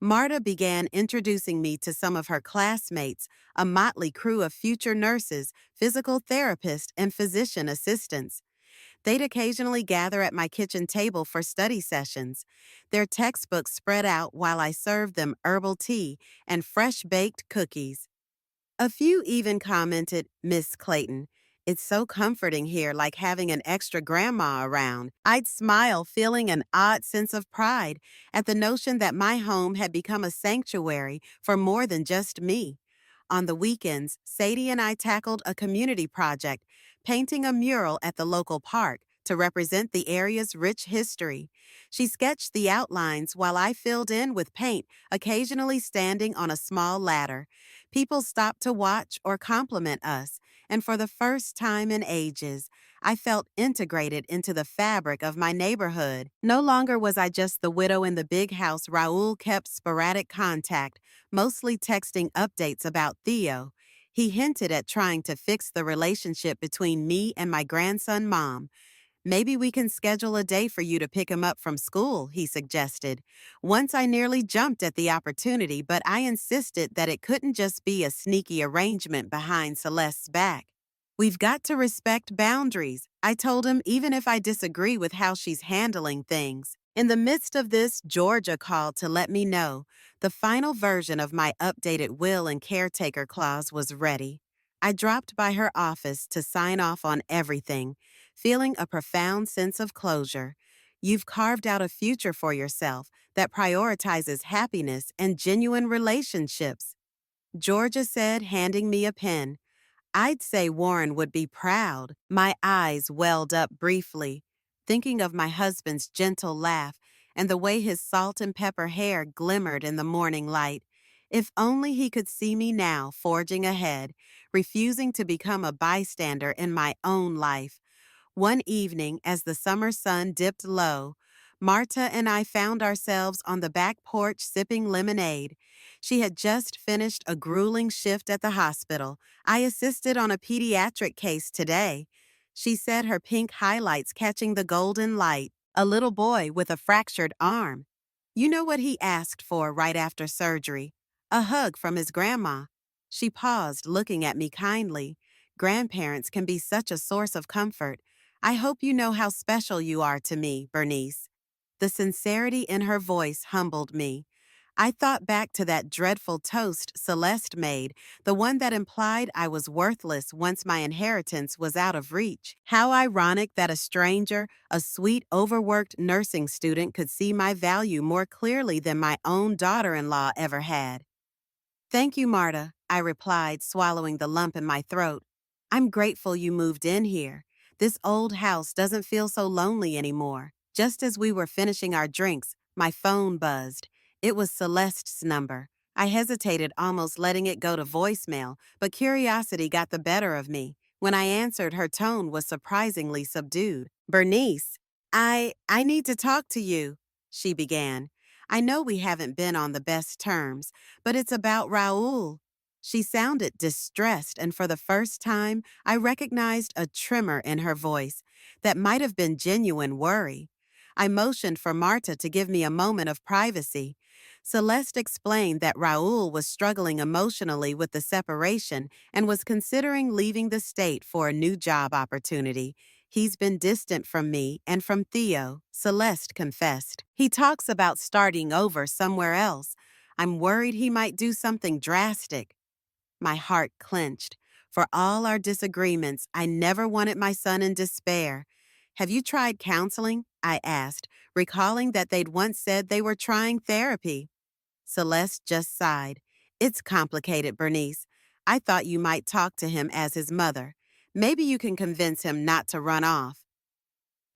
Marta began introducing me to some of her classmates, a motley crew of future nurses, physical therapists, and physician assistants. They'd occasionally gather at my kitchen table for study sessions. Their textbooks spread out while I served them herbal tea and fresh-baked cookies. A few even commented, "Miss Clayton, it's so comforting here, like having an extra grandma around." I'd smile, feeling an odd sense of pride at the notion that my home had become a sanctuary for more than just me. On the weekends, Sadie and I tackled a community project, painting a mural at the local park, to represent the area's rich history. She sketched the outlines while I filled in with paint, occasionally standing on a small ladder. People stopped to watch or compliment us, and for the first time in ages, I felt integrated into the fabric of my neighborhood. No longer was I just the widow in the big house Raoul kept sporadic contact, mostly texting updates about Theo. He hinted at trying to fix the relationship between me and my grandson mom. Maybe we can schedule a day for you to pick him up from school, he suggested. Once I nearly jumped at the opportunity, but I insisted that it couldn't just be a sneaky arrangement behind Celeste's back. We've got to respect boundaries, I told him, even if I disagree with how she's handling things. In the midst of this, Georgia called to let me know the final version of my updated will and caretaker clause was ready. I dropped by her office to sign off on everything, feeling a profound sense of closure. You've carved out a future for yourself that prioritizes happiness and genuine relationships, Georgia said, handing me a pen. I'd say Warren would be proud. My eyes welled up briefly, thinking of my husband's gentle laugh and the way his salt and pepper hair glimmered in the morning light. If only he could see me now, forging ahead, refusing to become a bystander in my own life. One evening, as the summer sun dipped low, Marta and I found ourselves on the back porch sipping lemonade. She had just finished a grueling shift at the hospital. I assisted on a pediatric case today, she said, her pink highlights catching the golden light. A little boy with a fractured arm. You know what he asked for right after surgery? A hug from his grandma. She paused, looking at me kindly. Grandparents can be such a source of comfort. I hope you know how special you are to me, Bernice. The sincerity in her voice humbled me. I thought back to that dreadful toast Celeste made, the one that implied I was worthless once my inheritance was out of reach. How ironic that a stranger, a sweet, overworked nursing student, could see my value more clearly than my own daughter-in-law ever had. Thank you, Marta, I replied, swallowing the lump in my throat. I'm grateful you moved in here. This old house doesn't feel so lonely anymore. Just as we were finishing our drinks, my phone buzzed. It was Celeste's number. I hesitated, almost letting it go to voicemail, but curiosity got the better of me. When I answered, her tone was surprisingly subdued. Bernice, I need to talk to you, she began. I know we haven't been on the best terms, but it's about Raoul. She sounded distressed, and for the first time, I recognized a tremor in her voice that might have been genuine worry. I motioned for Marta to give me a moment of privacy. Celeste explained that Raoul was struggling emotionally with the separation and was considering leaving the state for a new job opportunity. He's been distant from me and from Theo, Celeste confessed. He talks about starting over somewhere else. I'm worried he might do something drastic. My heart clenched. For all our disagreements, I never wanted my son in despair. Have you tried counseling? I asked, recalling that they'd once said they were trying therapy. Celeste just sighed. It's complicated, Bernice. I thought you might talk to him as his mother. Maybe you can convince him not to run off.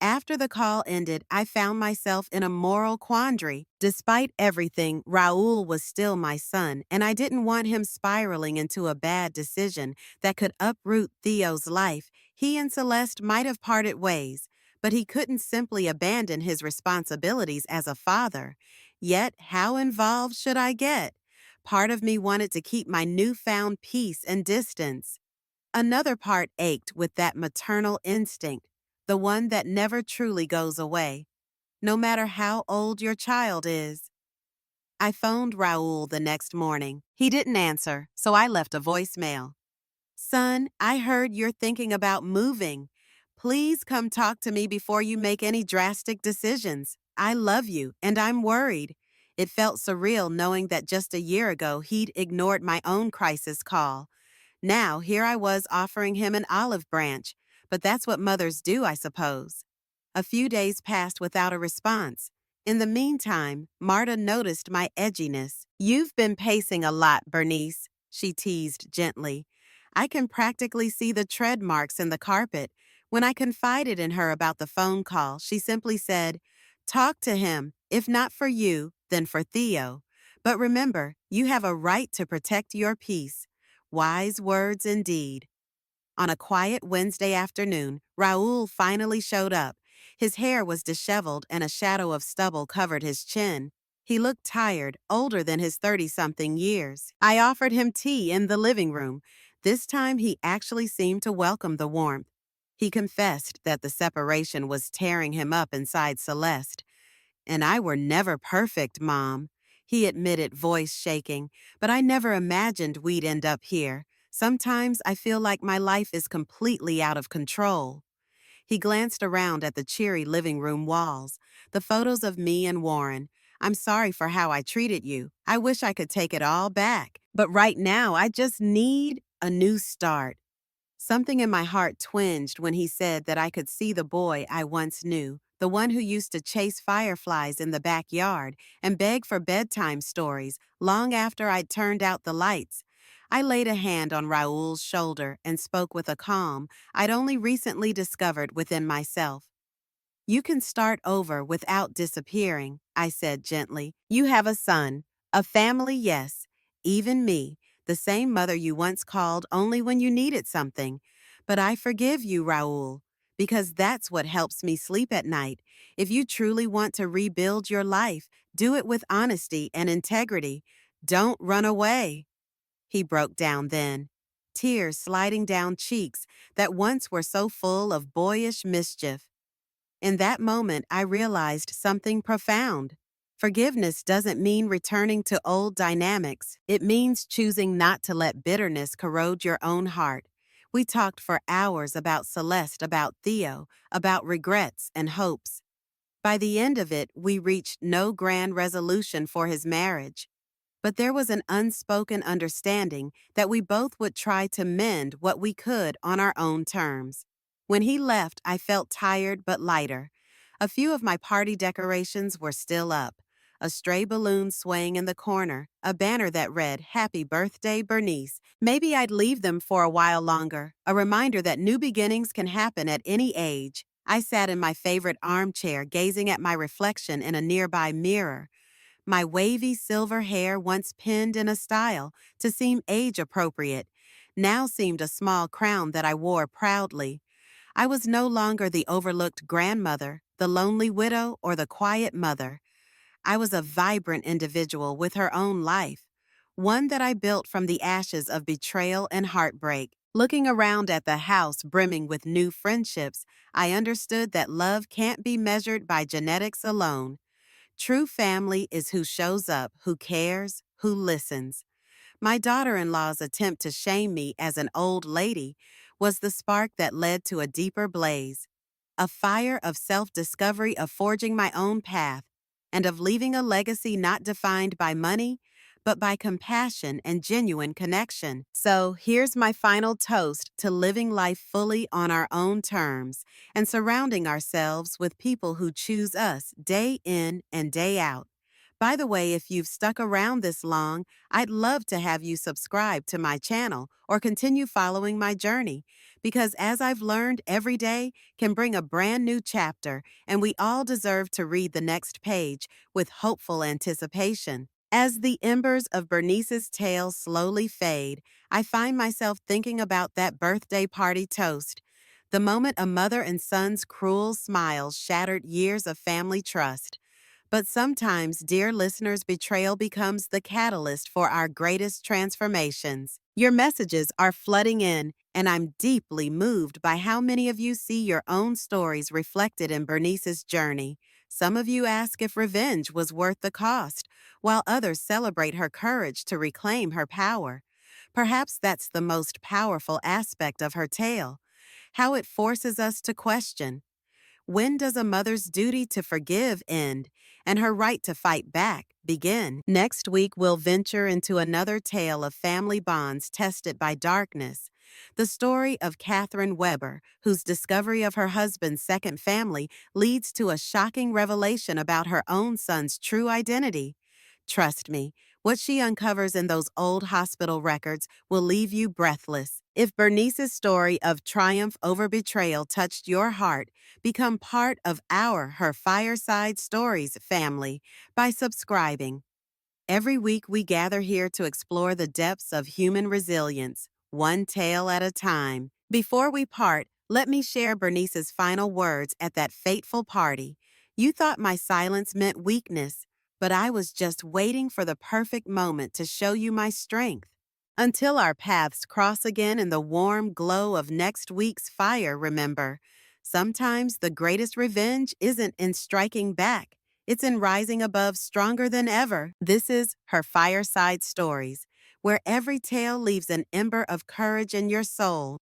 After the call ended, I found myself in a moral quandary. Despite everything, Raoul was still my son, and I didn't want him spiraling into a bad decision that could uproot Theo's life. He and Celeste might have parted ways, but he couldn't simply abandon his responsibilities as a father. Yet, how involved should I get? Part of me wanted to keep my newfound peace and distance. Another part ached with that maternal instinct, the one that never truly goes away, no matter how old your child is. I phoned Raoul the next morning. He didn't answer, so I left a voicemail. Son, I heard you're thinking about moving. Please come talk to me before you make any drastic decisions. I love you, and I'm worried. It felt surreal knowing that just a year ago he'd ignored my own crisis call. Now, here I was offering him an olive branch, but that's what mothers do, I suppose. A few days passed without a response. In the meantime, Marta noticed my edginess. You've been pacing a lot, Bernice, she teased gently. I can practically see the tread marks in the carpet. When I confided in her about the phone call, she simply said, "Talk to him. If not for you, then for Theo. But remember, you have a right to protect your peace." Wise words indeed. On a quiet Wednesday afternoon, Raoul finally showed up. His hair was disheveled and a shadow of stubble covered his chin. He looked tired, older than his 30-something years. I offered him tea in the living room. This time he actually seemed to welcome the warmth. He confessed that the separation was tearing him up inside Celeste. "And I were never perfect, Mom," he admitted, voice shaking, "but I never imagined we'd end up here. Sometimes I feel like my life is completely out of control." He glanced around at the cheery living room walls, the photos of me and Warren. "I'm sorry for how I treated you. I wish I could take it all back. But right now, I just need a new start." Something in my heart twinged when he said that I could see the boy I once knew, the one who used to chase fireflies in the backyard and beg for bedtime stories long after I'd turned out the lights. I laid a hand on Raoul's shoulder and spoke with a calm I'd only recently discovered within myself. "You can start over without disappearing," I said gently. "You have a son, a family, yes, even me, the same mother you once called only when you needed something. But I forgive you, Raoul, because that's what helps me sleep at night. If you truly want to rebuild your life, do it with honesty and integrity. Don't run away." He broke down then, tears sliding down cheeks that once were so full of boyish mischief. In that moment, I realized something profound. Forgiveness doesn't mean returning to old dynamics. It means choosing not to let bitterness corrode your own heart. We talked for hours about Celeste, about Theo, about regrets and hopes. By the end of it, we reached no grand resolution for his marriage. But there was an unspoken understanding that we both would try to mend what we could on our own terms. When he left, I felt tired but lighter. A few of my party decorations were still up. A stray balloon swaying in the corner, a banner that read, "Happy Birthday, Bernice." Maybe I'd leave them for a while longer, a reminder that new beginnings can happen at any age. I sat in my favorite armchair, gazing at my reflection in a nearby mirror. My wavy silver hair, once pinned in a style to seem age-appropriate, now seemed a small crown that I wore proudly. I was no longer the overlooked grandmother, the lonely widow, or the quiet mother. I was a vibrant individual with her own life, one that I built from the ashes of betrayal and heartbreak. Looking around at the house brimming with new friendships, I understood that love can't be measured by genetics alone. True family is who shows up, who cares, who listens. My daughter-in-law's attempt to shame me as an old lady was the spark that led to a deeper blaze, a fire of self-discovery, of forging my own path, and of leaving a legacy not defined by money, but by compassion and genuine connection. So here's my final toast to living life fully on our own terms and surrounding ourselves with people who choose us day in and day out. By the way, if you've stuck around this long, I'd love to have you subscribe to my channel or continue following my journey, because as I've learned, every day can bring a brand new chapter, and we all deserve to read the next page with hopeful anticipation. As the embers of Bernice's tale slowly fade, I find myself thinking about that birthday party toast, the moment a mother and son's cruel smiles shattered years of family trust. But sometimes, dear listeners, betrayal becomes the catalyst for our greatest transformations. Your messages are flooding in, and I'm deeply moved by how many of you see your own stories reflected in Bernice's journey. Some of you ask if revenge was worth the cost, while others celebrate her courage to reclaim her power. Perhaps that's the most powerful aspect of her tale, how it forces us to question. When does a mother's duty to forgive end and her right to fight back begin? Next week, we'll venture into another tale of family bonds tested by darkness, the story of Catherine Weber, whose discovery of her husband's second family leads to a shocking revelation about her own son's true identity. Trust me, What she uncovers in those old hospital records will leave you breathless. If Bernice's story of triumph over betrayal touched your heart, become part of Her Fireside Stories family by subscribing. Every week, we gather here to explore the depths of human resilience, one tale at a time. Before we part, let me share Bernice's final words at that fateful party. You thought my silence meant weakness, but I was just waiting for the perfect moment to show you my strength. Until our paths cross again in the warm glow of next week's fire, remember, sometimes the greatest revenge isn't in striking back. It's in rising above stronger than ever. This is Her Fireside Stories, where every tale leaves an ember of courage in your soul.